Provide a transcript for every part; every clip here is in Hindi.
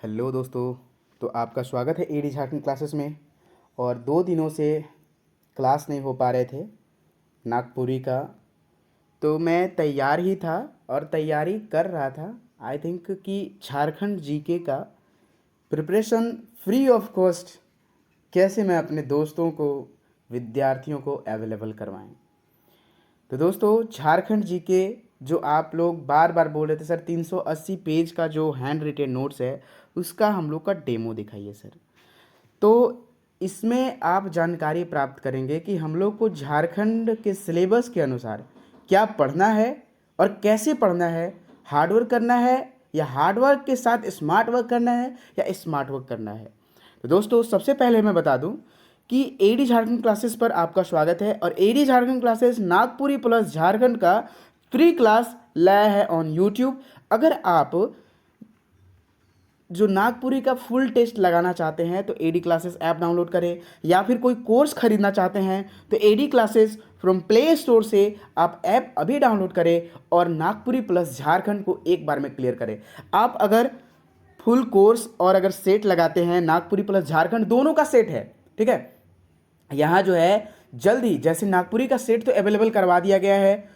हेलो दोस्तों। तो आपका स्वागत है एडी झारखंड क्लासेस में। और 2 दिनों से क्लास नहीं हो पा रहे थे नागपुरी का, तो मैं तैयार ही था और तैयारी कर रहा था। आई थिंक कि झारखंड जीके का प्रिपरेशन फ्री ऑफ कॉस्ट कैसे मैं अपने दोस्तों को, विद्यार्थियों को अवेलेबल करवाएं। तो दोस्तों, झारखंड जीके जो आप लोग बार बार बोल रहे थे सर 380 पेज का जो हैंड रिटेन नोट्स है उसका हम लोग का डेमो दिखाइए सर। तो इसमें आप जानकारी प्राप्त करेंगे कि हम लोग को झारखंड के सिलेबस के अनुसार क्या पढ़ना है और कैसे पढ़ना है। हार्डवर्क करना है या हार्डवर्क के साथ स्मार्ट वर्क करना है या स्मार्ट वर्क करना है। तो दोस्तों, सबसे पहले मैं बता दूं कि एडी झारखंड क्लासेस पर आपका स्वागत है। और AD Jharkhand classes Nagpuri plus Jharkhand का फ्री क्लास लाया है ऑन यूट्यूब। अगर आप जो नागपुरी का फुल टेस्ट लगाना चाहते हैं तो एडी क्लासेस ऐप डाउनलोड करें, या फिर कोई कोर्स खरीदना चाहते हैं तो AD classes from play store से आप ऐप अभी डाउनलोड करें और नागपुरी प्लस झारखंड को एक बार में क्लियर करें। आप अगर फुल कोर्स और अगर सेट लगाते हैं, नागपुरी प्लस झारखंड दोनों का सेट है, ठीक है। यहाँ जो है जल्दी, जैसे नागपुरी का सेट तो अवेलेबल करवा दिया गया है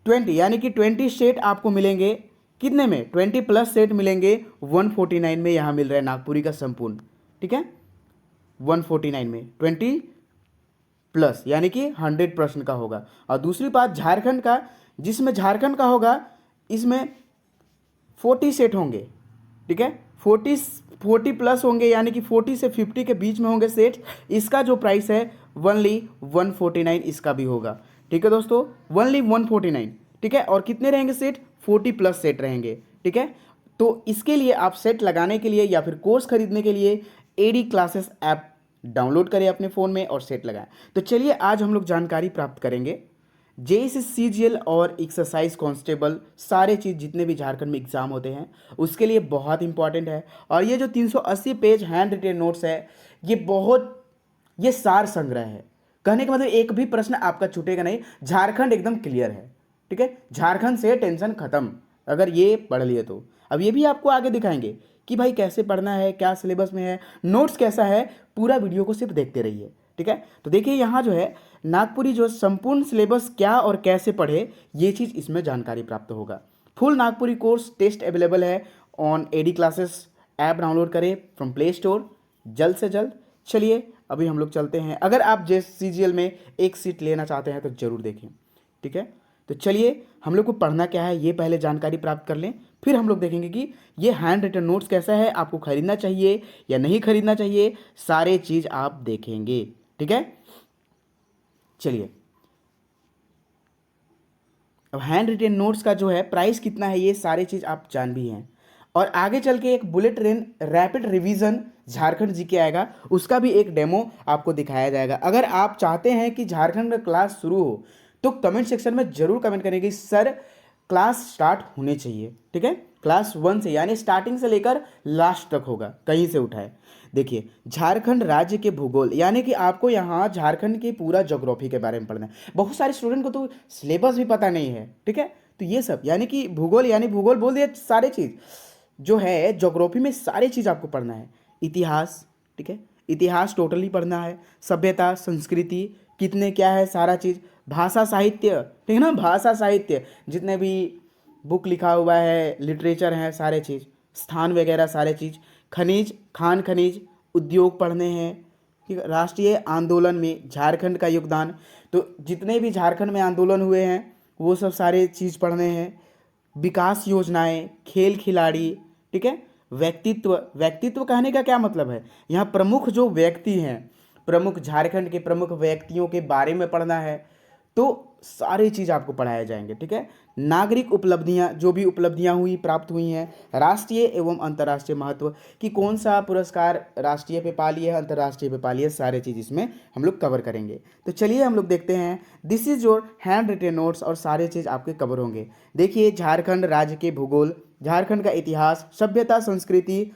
20, यानी कि 20 सेट आपको मिलेंगे। कितने में? 20 प्लस सेट मिलेंगे 149 में। यहाँ मिल रहा है नागपुरी का संपूर्ण, ठीक है, 149 में 20 प्लस, यानी कि 100 प्रश्न का होगा। और दूसरी बात झारखंड का, जिसमें झारखंड का होगा इसमें 40 सेट होंगे, ठीक है, 40 प्लस होंगे, यानी कि 40 से 50 के बीच में होंगे सेट। इसका जो प्राइस है ओनली 149 इसका भी होगा, ठीक है दोस्तों, ओनली 149, ठीक है। और कितने रहेंगे सेट? 40 प्लस सेट रहेंगे, ठीक है। तो इसके लिए आप सेट लगाने के लिए या फिर कोर्स खरीदने के लिए एडी क्लासेस ऐप डाउनलोड करें अपने फ़ोन में और सेट लगाएं। तो चलिए आज हम लोग जानकारी प्राप्त करेंगे जेईसी सीजीएल और एक्सरसाइज कांस्टेबल, सारे चीज़ जितने भी झारखंड में एग्ज़ाम होते हैं उसके लिए बहुत इंपॉर्टेंट है। और ये जो 380 पेज हैंड रिटेन नोट्स है ये सार संग्रह है। कहने का मतलब एक भी प्रश्न आपका छूटेगा नहीं। झारखंड एकदम क्लियर है, ठीक है, झारखंड से टेंशन खत्म अगर ये पढ़ लिए तो। अब ये भी आपको आगे दिखाएंगे कि भाई कैसे पढ़ना है, क्या सिलेबस में है, नोट्स कैसा है, पूरा वीडियो को सिर्फ देखते रहिए, ठीक है। तो देखिए यहाँ जो है नागपुरी जो संपूर्ण सिलेबस क्या और कैसे पढ़े, ये चीज़ इसमें जानकारी प्राप्त होगा। Full Nagpuri course test available है on AD classes app download करें फ्रॉम प्ले स्टोर जल्द से जल्द। चलिए अभी हम लोग चलते हैं। अगर आप JCGL में एक सीट लेना चाहते हैं तो ज़रूर देखें, ठीक है। तो चलिए हम लोग को पढ़ना क्या है ये पहले जानकारी प्राप्त कर लें, फिर हम लोग देखेंगे कि ये हैंड रिटन नोट्स कैसा है, आपको खरीदना चाहिए या नहीं खरीदना चाहिए, सारे चीज़ आप देखेंगे, ठीक है। चलिए, अब हैंड रिटेन नोट्स का जो है प्राइस कितना है ये सारी चीज़ आप जान भी हैं। और आगे चल के एक bullet train rapid revision Jharkhand GK आएगा, उसका भी एक डेमो आपको दिखाया जाएगा। अगर आप चाहते हैं कि झारखंड का क्लास शुरू हो तो कमेंट सेक्शन में जरूर कमेंट करें कि सर क्लास स्टार्ट होने चाहिए, ठीक है, क्लास 1 से, यानी स्टार्टिंग से लेकर लास्ट तक होगा, कहीं से उठाए। देखिए झारखंड राज्य के भूगोल, यानी कि आपको यहाँ झारखंड की पूरा ज्योग्राफी के बारे में पढ़ना है। बहुत सारे स्टूडेंट को तो सिलेबस भी पता नहीं है, ठीक है। तो ये सब यानी कि भूगोल, यानी भूगोल बोल दिया, सारे चीज़ जो है ज्योग्राफी में सारी चीज़ आपको पढ़ना है। इतिहास, ठीक है, इतिहास टोटली पढ़ना है। सभ्यता, संस्कृति, कितने क्या है, सारा चीज़। भाषा साहित्य, ठीक है ना, भाषा साहित्य जितने भी बुक लिखा हुआ है, लिटरेचर है, सारे चीज़, स्थान वगैरह सारे चीज़। खनिज, खान खनिज, उद्योग पढ़ने हैं, ठीक है। राष्ट्रीय आंदोलन में झारखंड का योगदान, तो जितने भी झारखंड में आंदोलन हुए हैं वो सब सारे चीज़ पढ़ने हैं। विकास योजनाएं, खेल खिलाड़ी, ठीक है। व्यक्तित्व, व्यक्तित्व कहने का क्या मतलब है, यहाँ प्रमुख जो व्यक्ति हैं, प्रमुख झारखंड के प्रमुख व्यक्तियों के बारे में पढ़ना है। तो सारी चीज़ आपको पढ़ाए जाएंगे, ठीक है। नागरिक उपलब्धियां, जो भी उपलब्धियां हुई, प्राप्त हुई हैं। राष्ट्रीय एवं अंतर्राष्ट्रीय महत्व कि कौन सा पुरस्कार राष्ट्रीय पे पा लिया है, अंतर्राष्ट्रीय पे पा लिया है, सारे चीज़ इसमें हम लोग कवर करेंगे। तो चलिए हम लोग देखते हैं। This is your hand retain notes और सारे चीज़ आपके कवर होंगे। देखिए झारखंड राज्य के भूगोल, झारखंड का इतिहास, सभ्यता, संस्कृति,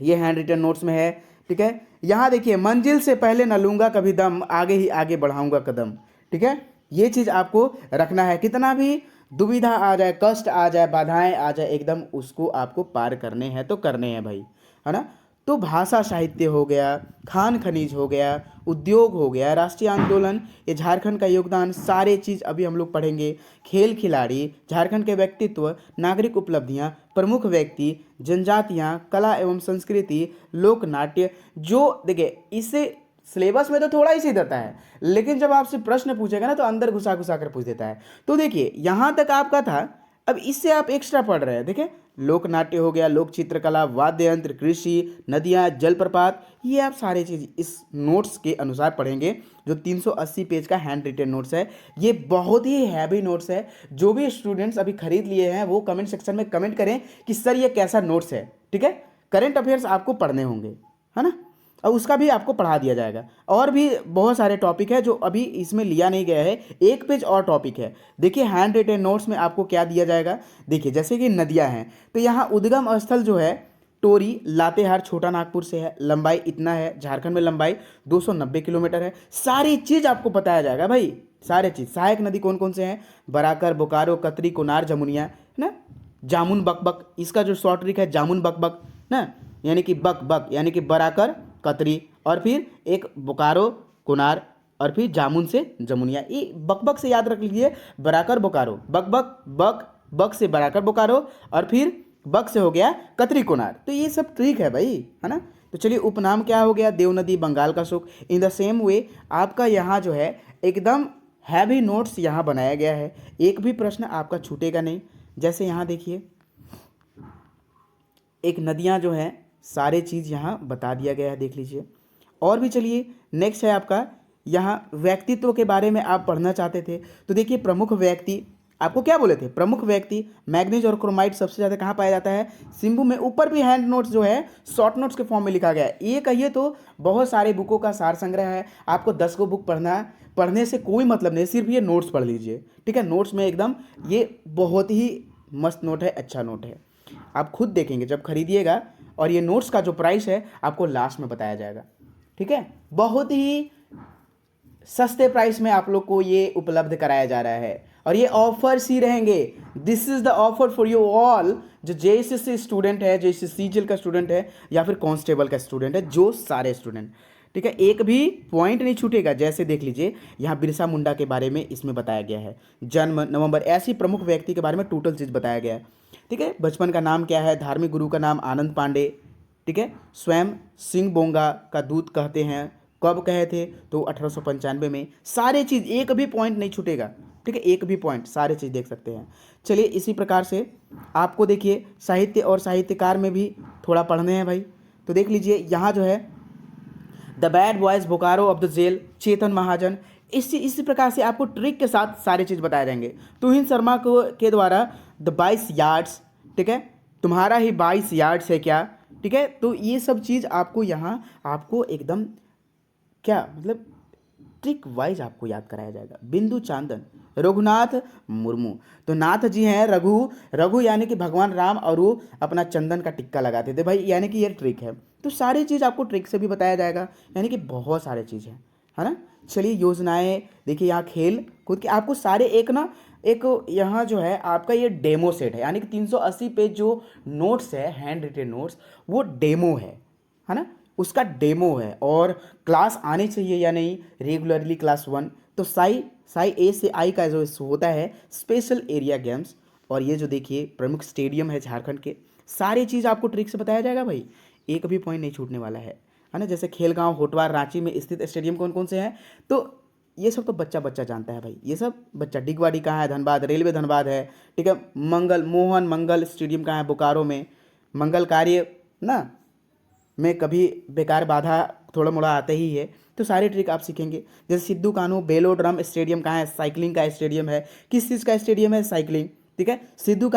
ये हैंड रिटेन नोट्स में है, ठीक है। यहाँ देखिए, मंजिल से पहले न लूंगा कभी दम, आगे ही आगे बढ़ाऊंगा कदम, ठीक है। ये चीज़ आपको रखना है। कितना भी दुविधा आ जाए, कष्ट आ जाए, बाधाएं आ जाए, एकदम उसको आपको पार करने हैं तो करने हैं भाई, है ना। तो भाषा साहित्य हो गया, खान खनिज हो गया, उद्योग हो गया, राष्ट्रीय आंदोलन, ये झारखंड का योगदान, सारे चीज़ अभी हम लोग पढ़ेंगे। खेल खिलाड़ी, झारखंड के व्यक्तित्व, नागरिक उपलब्धियां, प्रमुख व्यक्ति, जनजातियां, कला एवं संस्कृति, लोक नाट्य। जो देखिए इससे सिलेबस में तो थोड़ा ही सीधा है, लेकिन जब आपसे प्रश्न पूछेगा ना तो अंदर घुसा घुसा कर पूछ देता है। तो देखिए यहाँ तक आपका था, अब इससे आप एक्स्ट्रा पढ़ रहे हैं। देखिए लोक नाट्य हो गया, लोक चित्रकला, वाद्य यंत्र, कृषि, नदियाँ, जलप्रपात, ये आप सारे चीज़ इस नोट्स के अनुसार पढ़ेंगे। जो 380 पेज का हैंड रिटेन नोट्स है, ये बहुत ही हैवी नोट्स है। जो भी स्टूडेंट्स अभी खरीद लिए हैं वो कमेंट सेक्शन में कमेंट करें कि सर ये कैसा नोट्स है, ठीक है। करंट अफेयर्स आपको पढ़ने होंगे, है ना, और उसका भी आपको पढ़ा दिया जाएगा। और भी बहुत सारे टॉपिक है जो अभी इसमें लिया नहीं गया है, एक पेज और टॉपिक है। देखिए हैंड रिटेन नोट्स में आपको क्या दिया जाएगा। देखिए जैसे कि नदियां हैं, तो यहाँ उद्गम स्थल जो है टोरी लातेहार छोटा नागपुर से है, लंबाई इतना है, झारखंड में लंबाई 290 किलोमीटर है। सारी चीज़ आपको बताया जाएगा भाई, सारे चीज़। सहायक नदी कौन कौन से हैं, बराकर, बोकारो, कतरी, कोनार, जमुनिया, है ना। जामुन बकबक, इसका जो शॉर्ट ट्रिक है जामुन बकबक ना, यानी कि बक बक यानी कि बराकर कतरी, और फिर एक बोकारो कुनार, और फिर जामुन से जमुनिया। ये बकबक से याद रख लीजिए, बराकर बोकारो, बक बक बक बक से बराकर बोकारो, और फिर बक से हो गया कतरी कुनार। तो ये सब ट्रिक है भाई, है ना। तो चलिए उपनाम क्या हो गया, देव नदी, बंगाल का सुख। इन द सेम वे आपका यहाँ जो है एकदम हैवी नोट्स यहाँ बनाया गया है, एक भी प्रश्न आपका छूटेगा नहीं। जैसे यहाँ देखिए एक नदियाँ जो हैं, सारे चीज़ यहाँ बता दिया गया है, देख लीजिए। और भी चलिए नेक्स्ट है आपका यहाँ व्यक्तित्व के बारे में आप पढ़ना चाहते थे, तो देखिए प्रमुख व्यक्ति आपको क्या बोले थे, प्रमुख व्यक्ति मैग्नीज और क्रोमाइट सबसे ज़्यादा कहाँ पाया जाता है, सिंबू में। ऊपर भी हैंड नोट्स जो है शॉर्ट नोट्स के फॉर्म में लिखा गया है। ये कहिए तो बहुत सारे बुकों का सार संग्रह है, आपको 10 को बुक पढ़ने से कोई मतलब नहीं, सिर्फ ये नोट्स पढ़ लीजिए, ठीक है। नोट्स में एकदम ये बहुत ही मस्त नोट है, अच्छा नोट है, आप खुद देखेंगे जब खरीदिएगा। और ये नोट्स का जो प्राइस है आपको लास्ट में बताया जाएगा, ठीक है। बहुत ही सस्ते प्राइस में आप लोग को ये उपलब्ध कराया जा रहा है, और ये ऑफर्स ही रहेंगे। This is the offer for you all, जो जेएसएससी स्टूडेंट है, जैसे सीजीएल का स्टूडेंट है या फिर कांस्टेबल का स्टूडेंट है, जो सारे स्टूडेंट, ठीक है, एक भी पॉइंट नहीं छूटेगा। जैसे देख लीजिए यहाँ बिरसा मुंडा के बारे में इसमें बताया गया है, जन्म नवंबर, ऐसी प्रमुख व्यक्ति के बारे में टोटल चीज़ बताया गया है, ठीक है। बचपन का नाम क्या है, धार्मिक गुरु का नाम आनंद पांडे, ठीक है। स्वयं सिंह बोंगा का दूत कहते हैं, कब कहे थे तो 1895 में। सारे चीज़ एक भी पॉइंट नहीं छूटेगा, ठीक है, एक भी पॉइंट, सारे चीज़ देख सकते हैं। चलिए इसी प्रकार से आपको देखिए साहित्य और साहित्यकार में भी थोड़ा पढ़ने हैं भाई। तो देख लीजिए यहाँ जो है the bad boys, Bokaro of the jail, Chetan Mahajan. इसी प्रकार से आपको ट्रिक के साथ सारी चीज़ बताए जाएंगे। तुहिन शर्मा को के द्वारा द 22 यार्ड्स, ठीक है, तुम्हारा ही 22 यार्ड्स है क्या, ठीक है। तो ये सब चीज़ आपको यहाँ आपको एकदम क्या मतलब ट्रिक वाइज आपको याद कराया जाएगा। बिंदु चांदन, रघुनाथ मुर्मू, तो नाथ जी हैं रघु यानी कि भगवान राम, और वो अपना चंदन का टिक्का लगाते थे भाई, यानी कि ये ट्रिक है। तो सारी चीज़ आपको ट्रिक से भी बताया जाएगा, यानी कि बहुत सारे चीज़ है ना। चलिए योजनाएं देखिए, यहाँ खेल कूद के आपको सारे एक यहाँ जो है आपका ये डेमो सेट है, यानी कि 380 पेज जो नोट्स है हैंड रिटेन नोट्स, वो डेमो है ना, उसका डेमो है। और क्लास आनी चाहिए या नहीं, रेगुलरली क्लास 1। तो साई ए से आई का जो होता है स्पेशल एरिया गेम्स, और ये जो देखिए प्रमुख स्टेडियम है झारखंड के, सारी चीज़ आपको ट्रिक से बताया जाएगा भाई, एक भी पॉइंट नहीं छूटने वाला है ना। जैसे खेलगांव, होटवार, रांची में स्थित स्टेडियम कौन कौन से हैं, तो ये सब तो बच्चा जानता है भाई, ये सब बच्चा। डिगवाड़ी कहाँ है, धनबाद, रेलवे धनबाद है, ठीक है। मोहन मंगल स्टेडियम कहाँ है, बोकारो में। मंगल कार्य ना में कभी बेकार बाधा थोड़ा मोड़ा आते ही है, तो सारी ट्रिक आप सीखेंगे। जैसे सिद्धू कान्हू बेलोड्रम स्टेडियम कहाँ है, साइकिलिंग का स्टेडियम है। किस चीज़ का स्टेडियम है, साइकिलिंग, ठीक है। सिद्धू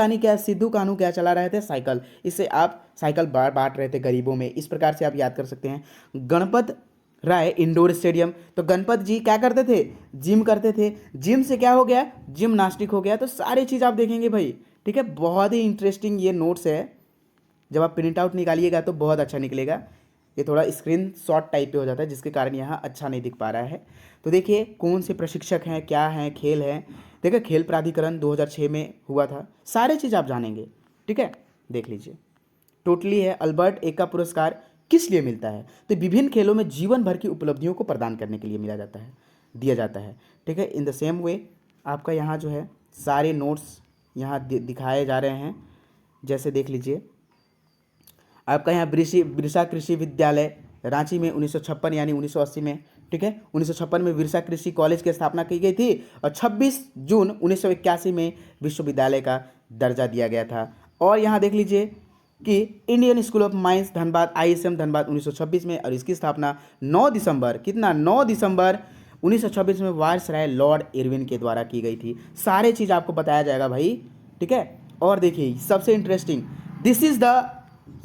कान्हू क्या चला रहे थे, साइकिल, इससे आप साइकिल बांट रहे थे गरीबों में, इस प्रकार से आप याद कर सकते हैं। गणपत राय इंडोर स्टेडियम, तो गणपत जी क्या करते थे, जिम करते थे, जिम से क्या हो गया, जिमनास्टिक हो गया। तो सारी चीज़ आप देखेंगे भाई, ठीक है। बहुत ही इंटरेस्टिंग ये नोट्स है, जब आप प्रिंट आउट निकालिएगा तो बहुत अच्छा निकलेगा। ये थोड़ा स्क्रीन शॉट टाइप पे हो जाता है जिसके कारण यहाँ अच्छा नहीं दिख पा रहा है। तो देखिए कौन से प्रशिक्षक हैं, क्या हैं, खेल हैं। देखिए खेल प्राधिकरण 2006 में हुआ था, सारे चीज़ आप जानेंगे। ठीक है, देख लीजिए। टोटली है अल्बर्ट एक का पुरस्कार किस लिए मिलता है, तो विभिन्न खेलों में जीवन भर की उपलब्धियों को प्रदान करने के लिए मिला जाता है, दिया जाता है। ठीक है, इन द सेम वे आपका यहाँ जो है सारे नोट्स यहाँ दिखाए जा रहे हैं। जैसे देख लीजिए आपका यहाँ बिरसा कृषि विद्यालय रांची में 1956 यानी 1980 में। ठीक है, 1956 में बिरसा कृषि कॉलेज की स्थापना की गई थी और 26 जून 1981 में विश्वविद्यालय का दर्जा दिया गया था। और यहाँ देख लीजिए कि Indian school of mines Dhanbad ISM Dhanbad 1926 में, और इसकी स्थापना 9 दिसंबर 1926 में वायसराय लॉर्ड इरविन के द्वारा की गई थी। सारे चीज़ आपको बताया जाएगा भाई। ठीक है, और देखिए सबसे इंटरेस्टिंग, दिस इज द,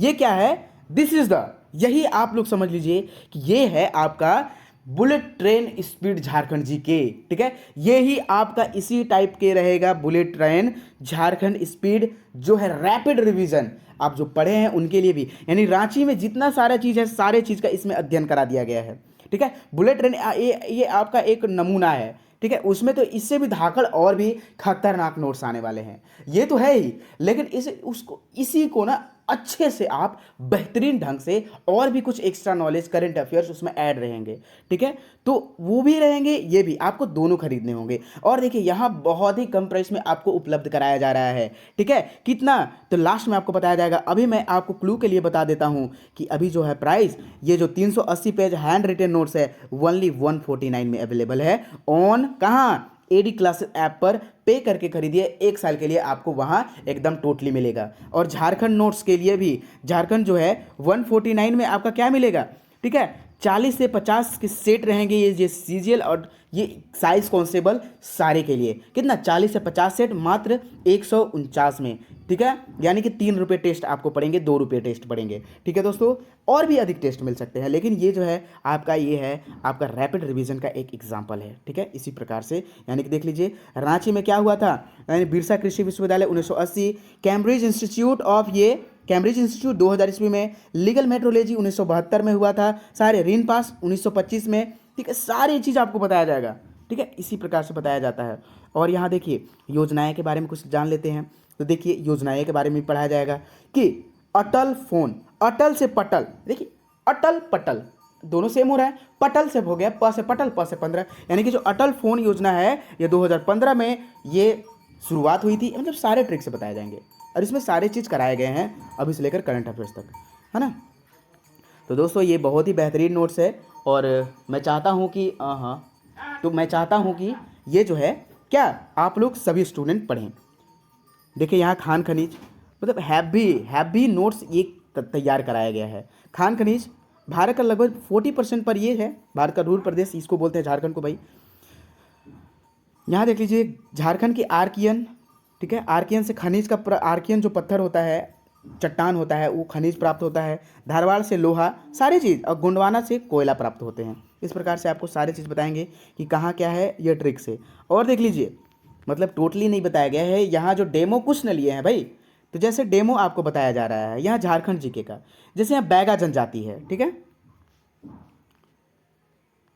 ये क्या है, दिस इज द, यही आप लोग समझ लीजिए कि ये है आपका bullet train speed Jharkhand GK. ठीक है, ये ही आपका इसी टाइप के रहेगा, बुलेट ट्रेन झारखंड स्पीड जो है रैपिड रिवीजन। आप जो पढ़े हैं उनके लिए भी, यानी रांची में जितना सारा चीज़ है सारे चीज़ का इसमें अध्ययन करा दिया गया है। ठीक है, बुलेट ट्रेन ये आपका एक नमूना है। ठीक है, उसमें तो इससे भी धाकड़ और भी खतरनाक नोट्स आने वाले हैं, ये तो है ही, लेकिन इसी को ना अच्छे से आप बेहतरीन ढंग से और भी कुछ एक्स्ट्रा नॉलेज करंट अफेयर्स उसमें ऐड रहेंगे। ठीक है, तो वो भी रहेंगे, ये भी आपको दोनों खरीदने होंगे। और देखिए यहाँ बहुत ही कम प्राइस में आपको उपलब्ध कराया जा रहा है। ठीक है, कितना, तो लास्ट में आपको बताया जाएगा। अभी मैं आपको क्लू के लिए बता देता हूँ कि अभी जो है प्राइस, ये जो 380 पेज हैंड रिटेन नोट्स है ओनली 149 में अवेलेबल है। ऑन कहाँ, एडी क्लासेस ऐप पर पे करके खरीदिए, 1 साल के लिए आपको वहाँ एकदम टोटली मिलेगा। और झारखंड नोट्स के लिए भी, झारखंड जो है 149 में आपका क्या मिलेगा। ठीक है, 40 से 50 के सेट रहेंगे, ये CGL और ये साइज कॉन्स्टेबल सारे के लिए कितना, 40 से 50 सेट मात्र 149 में। ठीक है, यानी कि 3 रुपये टेस्ट आपको पड़ेंगे, 2 रुपये टेस्ट पड़ेंगे। ठीक है दोस्तों, और भी अधिक टेस्ट मिल सकते हैं, लेकिन ये जो है आपका, ये है आपका रैपिड रिवीजन का एक एग्जाम्पल है। ठीक है, इसी प्रकार से यानी कि देख लीजिए रांची में क्या हुआ था, यानी बिरसा कृषि विश्वविद्यालय 1980, कैम्ब्रिज इंस्टीट्यूट 2000 ईस्वी में, लीगल मेट्रोलॉजी 1972 में हुआ था, सारे रीन पास 1925 में। ठीक है, सारी चीज़ आपको बताया जाएगा। ठीक है, इसी प्रकार से बताया जाता है। और यहाँ देखिए योजनाएं के बारे में कुछ जान लेते हैं। तो देखिए योजनाएं के बारे में पढ़ाया जाएगा कि अटल फोन, अटल से पटल, देखिए अटल पटल दोनों सेम हो रहा है, पटल से हो गया, प से पटल, प से 15, यानी कि जो अटल फोन योजना है ये 2015 में ये शुरुआत हुई थी। मतलब सारे ट्रिक से बताए जाएंगे और इसमें सारे चीज़ कराए गए हैं अभी से लेकर करंट अफेयर्स तक, है ना। तो दोस्तों ये बहुत ही बेहतरीन नोट्स है और मैं चाहता हूँ कि मैं चाहता हूँ कि ये जो है क्या आप लोग सभी स्टूडेंट पढ़ें। देखिए यहाँ खान खनिज, मतलब हैवी नोट्स ये तैयार कराया गया है। खान खनिज भारत का लगभग 40% पर ये है, भारत का रूल प्रदेश इसको बोलते हैं झारखंड को भाई। यहाँ देख लीजिए झारखंड की आर्कियन, ठीक है, आर्कियन से खनिज का, आर्कियन जो पत्थर होता है, चट्टान होता है, वो खनिज प्राप्त होता है। धारवाड़ से लोहा, सारी चीज़, और गोंडवाना से कोयला प्राप्त होते हैं। इस प्रकार से आपको सारी चीज़ बताएंगे कि कहाँ क्या है ये ट्रिक से। और देख लीजिए मतलब टोटली नहीं बताया गया है, यहाँ जो डेमो कुछ न लिए हैं भाई, तो जैसे डेमो आपको बताया जा रहा है यहाँ झारखंड जीके का, जैसे यहाँ बैगा जनजाति है, ठीक है,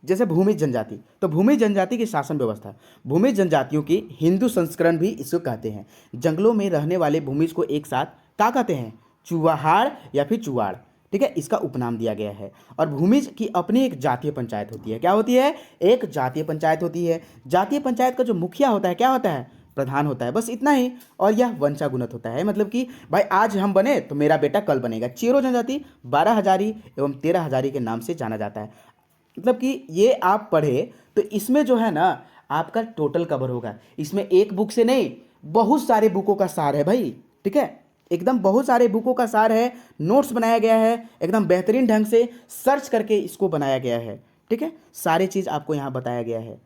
जैसे भूमि जनजाति, तो भूमि जनजाति की शासन व्यवस्था, भूमि जनजातियों की हिंदू संस्करण भी इसको कहते हैं। जंगलों में रहने वाले भूमिज को एक साथ क्या कहते हैं, चुवाहाड़ या फिर चुवाड़, ठीक है, इसका उपनाम दिया गया है। और भूमिज की अपनी एक जातीय पंचायत होती है, क्या होती है, एक जातीय पंचायत होती है। जातीय पंचायत का जो मुखिया होता है क्या होता है, प्रधान होता है, बस इतना ही। और यह वंशागुणत होता है, मतलब कि भाई आज हम बने तो मेरा बेटा कल बनेगा। चेरो जनजाति 12 हजारी एवं 13 हजारी के नाम से जाना जाता है। मतलब कि ये आप पढ़े तो इसमें जो है ना आपका टोटल कवर होगा, इसमें एक बुक से नहीं बहुत सारे बुकों का सार है भाई, ठीक है, एकदम बहुत सारे बुकों का सार है। नोट्स बनाया गया है एकदम बेहतरीन ढंग से, सर्च करके इसको बनाया गया है, ठीक है, सारी चीज़ आपको यहाँ बताया गया है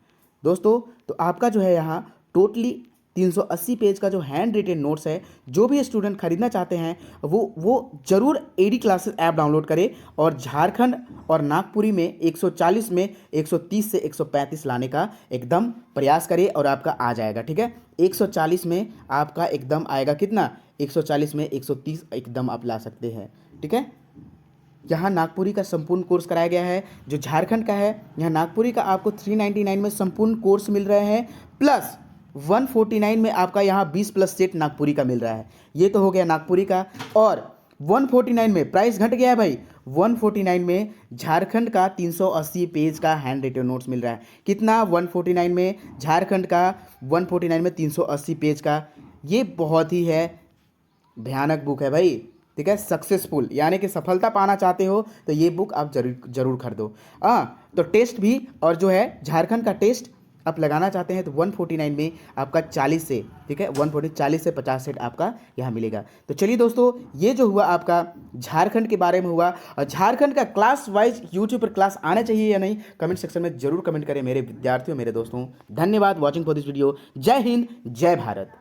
दोस्तों। तो आपका जो है यहाँ टोटली 380 पेज का जो हैंड रिटेन नोट्स है, जो भी स्टूडेंट खरीदना चाहते हैं वो जरूर एडी क्लासेस ऐप डाउनलोड करें और झारखंड और नागपुरी में 140 में 130 से 135 लाने का एकदम प्रयास करें और आपका आ जाएगा, ठीक है। 140 में आपका एकदम आएगा कितना, 140 में 130 एकदम आप ला सकते हैं, ठीक है। यहाँ नागपुरी का संपूर्ण कोर्स कराया गया है। जो झारखंड का है, यहाँ नागपुरी का आपको 399 में संपूर्ण कोर्स मिल रहे हैं, प्लस 149 में आपका यहाँ 20 प्लस सेट नागपुरी का मिल रहा है। ये तो हो गया नागपुरी का। और 149 में प्राइस घट गया है भाई, 149 में झारखंड का 380 पेज का हैंड रिटन नोट्स मिल रहा है। कितना? 149 में झारखंड का 149 में 380 पेज का। ये बहुत ही है भयानक बुक है भाई, ठीक है। सक्सेसफुल यानी कि सफलता पाना चाहते हो तो ये बुक आप जरूर खरीदो। तो टेस्ट भी, और जो है झारखंड का टेस्ट आप लगाना चाहते हैं तो 149 में आपका 40 से, ठीक है, 40 से 50 सेट आपका यहाँ मिलेगा। तो चलिए दोस्तों, ये जो हुआ आपका झारखंड के बारे में हुआ। और झारखंड का क्लास वाइज यूट्यूब पर क्लास आना चाहिए या नहीं, कमेंट सेक्शन में जरूर कमेंट करें मेरे विद्यार्थियों, मेरे दोस्तों। धन्यवाद वॉचिंग फॉर दिस वीडियो। जय हिंद, जय भारत।